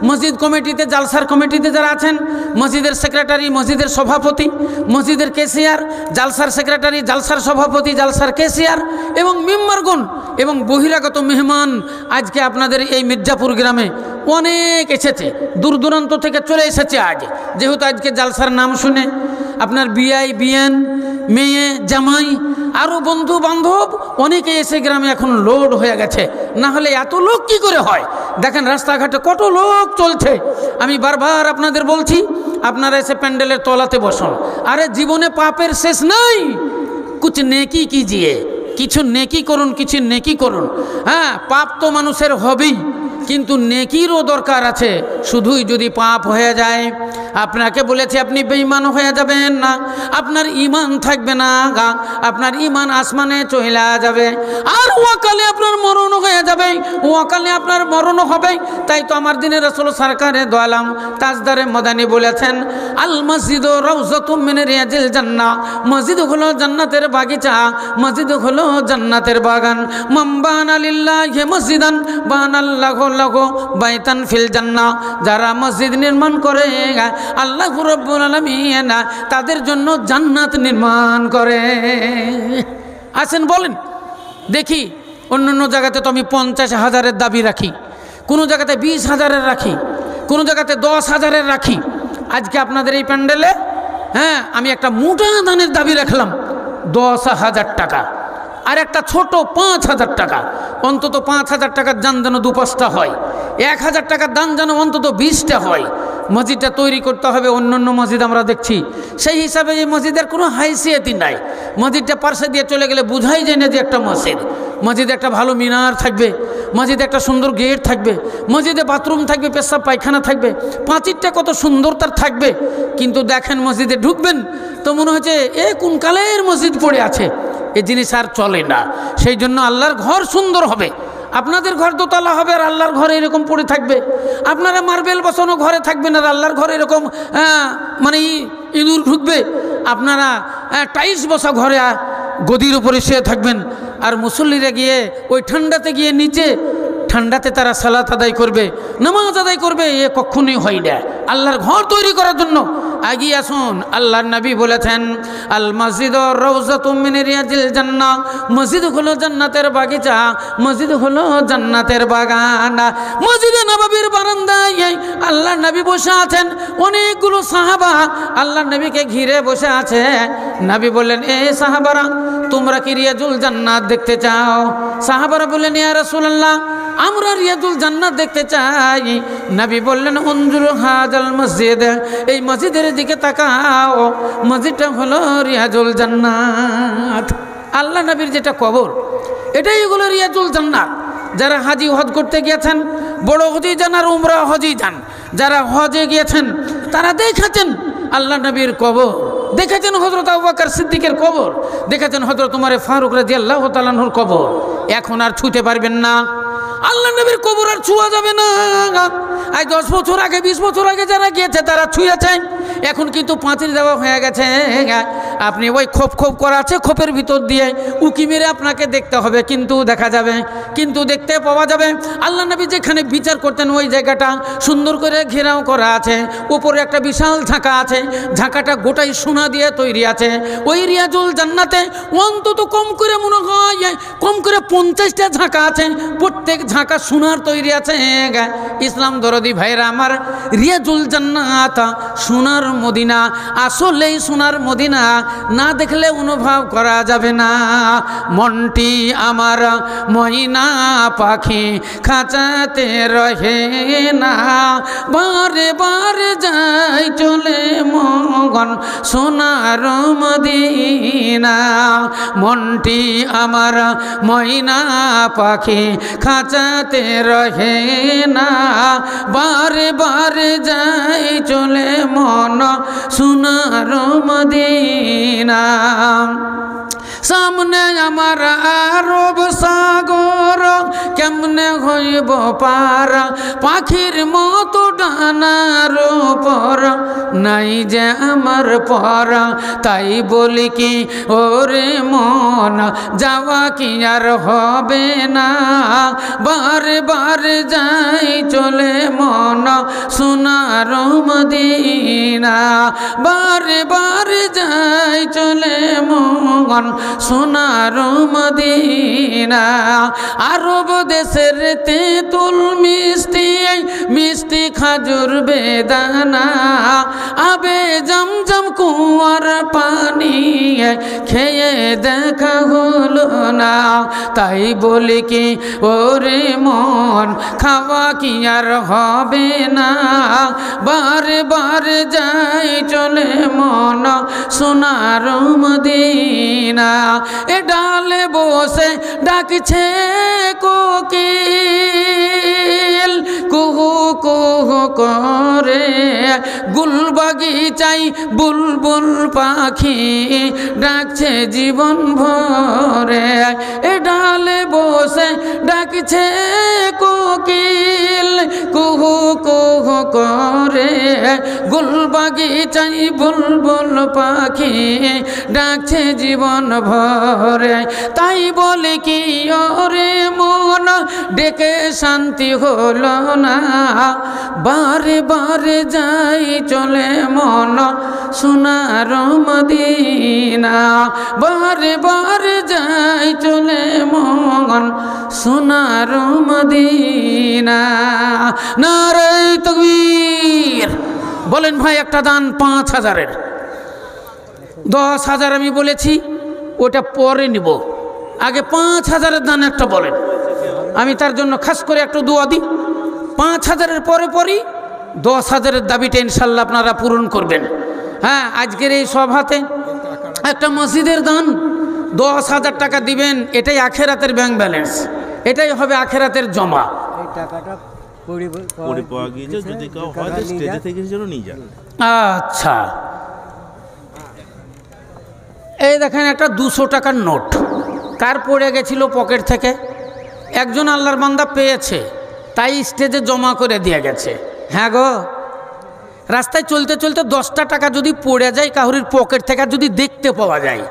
[SPEAKER 1] মসজিদ কমিটিতে, জালসার কমিটিতে যারা আছেন, মসজিদের সেক্রেটারি, মসজিদের সভাপতি, মসজিদের কেসিয়ার, জালসার সেক্রেটারি, জালসার সভাপতি, জালসার কেসিয়ার এবং মেম্বারগণ এবং বহিরাগত মেহমান, আজকে আপনাদের এই মির্জাপুর গ্রামে অনেক এসেছে, দূর দূরান্ত থেকে চলে এসেছে আজ, যেহেতু আজকে জালসার নাম শুনে আপনার বিআই, বিএন, মেয়ে, জামাই, আরও বন্ধু বান্ধব অনেকে এসে গ্রামে এখন লোড হয়ে গেছে, না হলে এত লোক কি করে হয়? দেখেন রাস্তাঘাটে কত লোক চলছে। আমি বারবার আপনাদের বলছি, আপনারা এসে প্যান্ডেলের তলাতে বসুন। আরে জীবনে পাপের শেষ নাই, কুছ নেকি কিজিয়ে, কিছু নেকি করুন, কিছু নেকি করুন। হ্যাঁ, পাপ তো মানুষের হবেই, কিন্তু নেকিরও দরকার আছে। শুধুই যদি পাপ হয়ে যায়, আপনাকে বলেছি আপনি বেঈমান হয়ে যাবেন না, আপনার ঈমান থাকবে না, আপনার ঈমান আসমানে চলে যাবে, আর ওয়াকালে আপনার মরণ হয়ে যাবে, ওয়াকালে আপনার মরণ হবে। তাই তো আমার দিনের রাসূল সরকারে দো আলম তাজদারে মাদানী বলেছেন, আল মসজিদ রাউযাতুম মিন রিয়াজিল জান্নাহ, মসজিদ হলো জান্নাতের বাগিচা, মসজিদ হলো জান্নাতের বাগান। মান বানা লিল্লাহি মসজিদান বানাল্লাহু লাহু বাইতান ফিল জান্নাহ, যারা মসজিদ নির্মাণ করে আল্লাহ রাব্বুল আলামিন তাদের জন্য জান্নাত নির্মাণ করে। আসেন বলেন দেখি, অন্য জায়গাতে তো আমি 50,000-এর দাবি রাখি, কোনো জায়গাতে 20,000-এর রাখি, কোনো জায়গাতে 10,000-এর রাখি। আজকে আপনাদের এই প্যান্ডেলে, হ্যাঁ, আমি একটা মোটা দানের দাবি রাখলাম 10,000 টাকা, আর একটা ছোট 5,000 টাকা। অন্তত 5,000 টাকার দান যেন 2-5টা হয়, 1,000 টাকার দান যেন অন্তত 20টা হয়। মসজিদটা তৈরি করতে হবে। অন্য অন্য মসজিদ আমরা দেখছি, সেই হিসাবে এই মসজিদের কোনো হাইসিয়তই নাই। মসজিদটা পার্শ্বে দিয়ে চলে গেলে বোঝাই যায় না যে একটা মসজিদ। মসজিদে একটা ভালো মিনার থাকবে, মসজিদে একটা সুন্দর গেট থাকবে, মসজিদে বাথরুম থাকবে, পেশাব পায়খানা থাকবে, পাঁচিরটা কত সুন্দর তার থাকবে। কিন্তু দেখেন মসজিদে ঢুকবেন তো মনে হচ্ছে এ কোন কালের মসজিদ পড়ে আছে। এই জিনিস আর চলে না। সেই জন্য আল্লাহর ঘর সুন্দর হবে। আপনাদের ঘর দোতলা হবে আর আল্লাহর ঘরে এরকম পড়ে থাকবে। আপনারা মার্বেল বসানো ঘরে থাকবেন আর আল্লাহর ঘরে এরকম মানে ইঁদুর ঢুকবে। আপনারা টাইলস বসা ঘরে গদির উপরে শুয়ে থাকবেন। আর মুসল্লিরা গিয়ে ওই ঠান্ডাতে গিয়ে নিচে ঠান্ডাতে তারা সালাত আদায় করবে, নামাজ আদায় করবে। এ কখনোই হয় না। আল্লাহর ঘর তৈরি করার জন্য আগিয়ে আসুন। আল্লাহর নবী বলেছেন, আল মসজিদ রওজাতুম মিন রিয়াজিল জান্নাহ, মসজিদ হলো জান্নাতের বাগিচা, মসজিদ হলো জান্নাতের বাগান। মসজিদে নববীর বারান্দায় আল্লাহর নবী বসে আছেন, অনেকগুলো সাহাবা আল্লাহর নবীকে ঘিরে বসে আছে। নবী বললেন, এ সাহাবারা, তোমরা কি রিয়াজুল জান্নাত দেখতে চাও? সাহাবারা বললেন, ইয়া রাসূলুল্লাহ, আমরা রিয়াজুল জান্নাত দেখতে চাই। নবী বললেন, উনজুর হাযাল মসজিদ, এই মসজিদের দিকে তাকাও, মসজিদটা হলো রিয়াজুল জান্নাত। আল্লাহ নবীর যেটা কবর, এটাই হলো রিয়াজুল জান্নাত। যারা হাজি হজ করতে গিয়েছেন, বড় হজি যান আর উমরা হজি যান, যারা হজে গিয়েছেন তারা দেখেছেন আল্লাহ নবীর কবর, দেখেছেন হযরত আবু বকর সিদ্দিকের কবর, দেখেছেন হযরত ওমর ফারুক রাদিয়াল্লাহু তাআলা আনহুর কবর। এখন আর ছুঁতে পারবেন না। আল্লাহ নবীর কবর আর ছোঁয়া যাবে না। আজ 10 বছর আগে 20 বছর আগে যারা গিয়েছে তারা ছুঁয়েছে। এখন কিন্তু পাঁচিল দেওয়া হয়ে গেছে। আপনি ওই খোপ খোপ করা আছে, খোপের ভিতর দিয়ে উকি মেরে আপনাকে দেখতে হবে, কিন্তু দেখা যাবে, কিন্তু দেখতে পাওয়া যাবে। আল্লাহ নবী যেখানে বিচার করতেন ওই জায়গাটা সুন্দর করে ঘেরাও করা আছে, উপরে একটা বিশাল ঝাঁকা আছে, ঝাঁকাটা গোটাই সোনা দিয়ে তৈরি আছে। ওই রিয়াজুল জান্নাতে অন্তত কম করে মনে হয় কম করে 50টা ঝাঁকা আছে, প্রত্যেক ঝাঁকা সোনার তৈরি আছে। ইসলাম দরদি ভাইরা আমার, রিয়াজুল জান্নাত সোনার মদিনা, আসলেই সোনার মদিনা, না দেখলে অনুভব করা যাবে না। মনটি আমার ময়না পাখি খাঁচাতে রহে না, বারে বারে যাই চলে মগন সোনার মদিনা। মনটি আমার ময়না পাখি খাঁচাতে রহে না, বারে বারে যাই চলে মন সোনার মদিনা। সামনে আমার আরব সাগর, কেমনে হইব পার, পাখির মতো ডানার উপর নাই যে আমার পর। তাই বলি কি ওরে মন, যাওয়া কি আর হবে না, বারে বারে যাই চলে মন সোনার মদিনা, বারে বারে যাই চলে মন সোনার মদিনা। আরব দেশের তেঁতুল মিষ্টি, মিষ্টি খাজুর বেদানা, আবে জমজম কুয়ার পানি খেয়ে দেখা হলো না। তাই বলি কি ওরে মন, খাওয়া কি আর হবে না, বারে বারে যাই চলে মন সোনার মদিনা। এ ডালে বসে ডাকছে কোকিল, কুহু কুহু করে, গুল বাগিচাই বুলবুল পাখি ডাকছে জীবন ভরে। এ ডালে বসে ডাকছে কোকিল, কুহু কুহু করে, গুল বাগিচাই বুলবুল পাখি ডাকছে জীবন ভরে। তাই বলে কি ওরে মন, ডেকে শান্তি হলো না, বারে বারে যাই চলে মন সোনার মদিনা, বারে বারে যাই চলে মন সোনার মদিনা। নারে তাকবীর। বলেন ভাই, একটা দান 5000-এর, 10,000 আমি বলেছি, ওটা পরে নিব, আগে 5000-এর দান একটা বলেন। আমি তার জন্য খাস করে একটু দোয়া দিই। 5000-এর পরে পরই 10,000-এর দাবিটা ইনশাল্লাহ আপনারা পূরণ করবেন। হ্যাঁ, আজকের এই সভাতে একটা মসজিদের দান 10,000 টাকা দিবেন, এটাই আখেরাতের ব্যাংক ব্যালেন্স, এটাই হবে আখেরাতের জমা।
[SPEAKER 2] এই টাকাটা
[SPEAKER 3] পরে পাওয়া গিয়েছে, যদি কেউ হয় তো স্টেজে থেকে যেন নিয়ে যান।
[SPEAKER 1] আচ্ছা, এই দেখেন একটা 200 টাকার নোট, কার পড়ে গেছিল পকেট থেকে, একজন আল্লাহর বান্দা পেয়েছে, তাই স্টেজে জমা করে দিয়ে গেছে। হ্যাঁ গো, রাস্তায় চলতে চলতে 10টা টাকা যদি পড়ে যায় কাহুরির পকেট থেকে, যদি দেখতে পাওয়া যায়,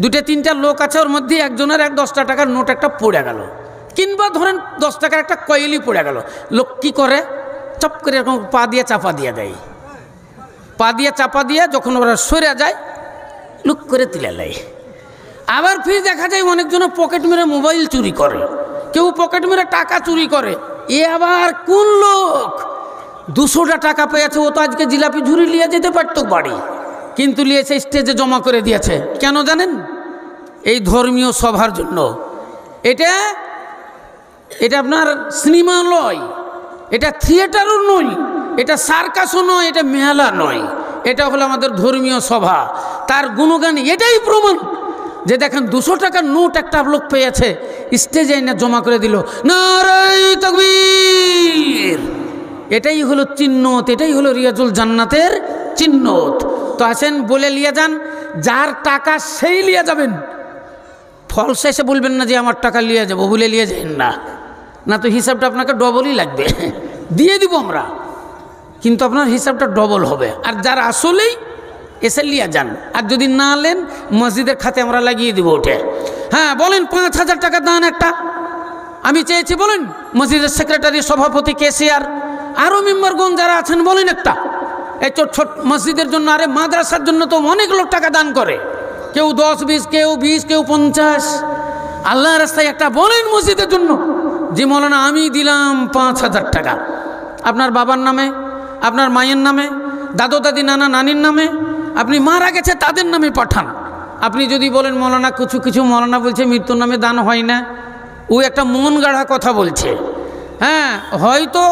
[SPEAKER 1] 2-3টা লোক আছে, ওর মধ্যে একজনের 10টা টাকার নোট একটা পড়ে গেল, কিংবা ধরেন 10 টাকার একটা কয়েলই পড়ে গেল, লোক কী করে, চপ করে এরকম পা দিয়ে চাপা দিয়ে দেয়, পা দিয়ে চাপা দিয়ে যখন ওরা সরে যায় লুক করে তুলে নেয়। আবার ফির দেখা যায় অনেকজনে পকেট মেরে মোবাইল চুরি করে, কেউ পকেট মেরে টাকা চুরি করে। এ আবার কোন লোক 200টা টাকা পেয়েছে, ও তো আজকে জিলাপি ঝুরি নিয়ে যেতে পারতো বাড়ি, কিন্তু নিয়েছে স্টেজে জমা করে দিয়েছে। কেন জানেন? এই ধর্মীয় সভার জন্য। এটা আপনার সিনেমা নয়, এটা থিয়েটারও নয়, এটা সার্কাসও নয়, এটা মেলা নয়, এটা হলো আমাদের ধর্মীয় সভা। তার গুণগান এটাই প্রমাণ যে দেখেন 200 টাকার নোট একটা লোক পেয়েছে, স্টেজে এনে জমা করে দিল, নারে তাকবীর। এটাই হলো চিহ্নত, এটাই হলো রিয়াজুল জান্নাতের চিহ্নত। তো আসেন বলে নিয়ে যান, যার টাকা সেই নিয়ে যাবেন, ফলস এসে বলবেন না যে আমার টাকা নিয়ে যাবো, বলে নিয়ে যাবেন না, না তো হিসাবটা আপনাকে ডবলই লাগবে। দিয়ে দিব আমরা, কিন্তু আপনার হিসাবটা ডবল হবে। আর যারা আসলেই এসে লিয়া যান, আর যদি না নেন মসজিদের খাতে আমরা লাগিয়ে দিব ওঠে। হ্যাঁ বলেন, 5,000 টাকা দান একটা আমি চেয়েছি, বলেন মসজিদের সেক্রেটারি, সভাপতি, কেসিয়ার, আরও মেম্বারগণ যারা আছেন বলেন একটা। এই ছোট মসজিদের জন্য, আরে মাদ্রাসার জন্য তো অনেক লোক টাকা দান করে, কেউ 10-20, কেউ 20, কেউ 50। আল্লাহর রাস্তায় একটা বলেন মসজিদের জন্য যে মৌলানা আমি দিলাম 5,000 টাকা, আপনার বাবার নামে, আপনার মায়ের নামে, দাদু দাদি, নানা নানির নামে, আপনি মারা গেছে তাদের নামে পাঠান। আপনি যদি বলেন মৌলানা কিছু মৌলানা বলছে মৃত্যুর নামে দান হয় না, ও একটা মন গাড়া কথা বলছে। হ্যাঁ, হয়তো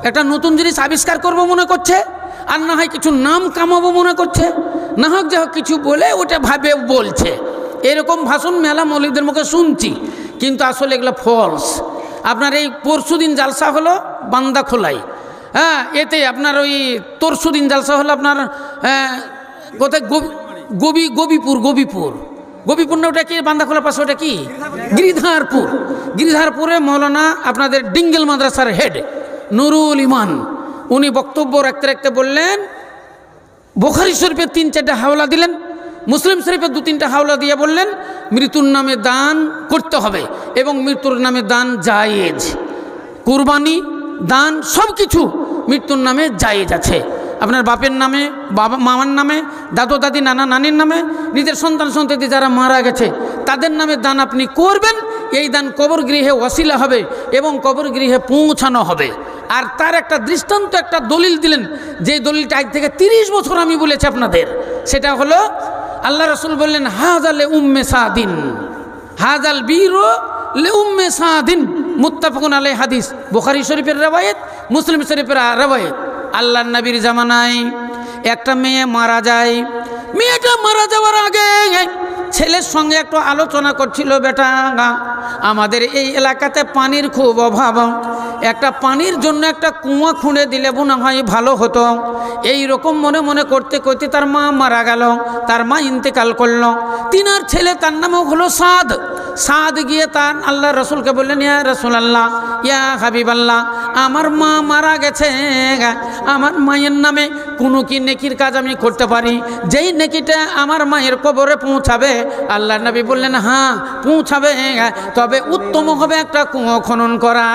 [SPEAKER 1] একটা নতুন জিনিস আবিষ্কার করব মনে করছে, আর না হয় কিছু নাম কামাবো মনে করছে, না হোক যে হোক কিছু বলে ওটা ভাবে বলছে। এরকম ভাষণ মেলা মৌলবীদের মুখে শুনছি, কিন্তু আসলে এগুলো ফলস। আপনার এই পরশুদিন জালসা হলো বান্দাখোলায়, হ্যাঁ, এতে আপনার ওই তরশুদিন জালসা হলো আপনার কোথায়, গোবিপুর না, ওটা কি বান্দাখোলার পাশে, ওটা কি গিরিধারপুরে মৌলানা আপনাদের ডিঙ্গেল মাদ্রাসার হেড নুরুল ইমান, উনি বক্তব্য রাখতে রাখতে বললেন, বুখারী শরীফে 3-4টা হাওলা দিলেন, মুসলিম শরীফে 2-3টা হাওলা দিয়ে বললেন মৃত্যুর নামে দান করতে হবে, এবং মৃত্যুর নামে দান জায়েজ, কুরবানি দান সব কিছু মৃত্যুর নামে জায়েজ আছে। আপনার বাপের নামে, বাবা মামার নামে, দাদু দাদি, নানা নানির নামে, নিজের সন্তান সন্ততি যারা মারা গেছে তাদের নামে দান আপনি করবেন। এই দান কবর গৃহে ওয়াসিলা হবে এবং কবর গৃহে পৌঁছানো হবে। আর তার একটা দৃষ্টান্ত, একটা দলিল দিলেন, যে দলিলটা আজ থেকে 30 বছর আমি বলেছি আপনাদের, সেটা হলো আল্লাহ রাসূল বললেন, হাযাল উম্মে সাদিন, হাযাল বীরু লে উম্মে সাদিন, মুত্তাফাকুন আলাইহি হাদিস, বুখারী শরীফের রওয়ায়াত, মুসলিম শরীফের রওয়ায়াত। আল্লাহর নবীর জামানায় একটা মেয়ে মারা যায়, মেয়েটা মারা যাওয়ার আগে ছেলের সঙ্গে একটু আলোচনা করছিল, বেটা আমাদের এই এলাকাতে পানির খুব অভাব, একটা পানির জন্য একটা কুয়া খুঁড়ে দিলে মনে হয় ভালো হতো। এই রকম মনে মনে করতে করতে তার মা মারা গেল, তার মা ইন্তেকাল করলো। তিনার ছেলে, তার নামও হলো সাদ গিয়ে তার আল্লাহ রসুলকে বললেন, ইয়া রাসূলুল্লাহ, ইয়া হাবিবাল্লাহ, আমার মা মারা গেছে, আমার মায়ের নামে কোনো কি নেকির কাজ আমি করতে পারি, যেই নেকিটা আমার মায়ের কবরে পৌঁছাবে? আল্লাহ নবী বললেন, হ্যাঁ পৌঁছাবে, তবে উত্তম হবে একটা কুয়ো খনন করা।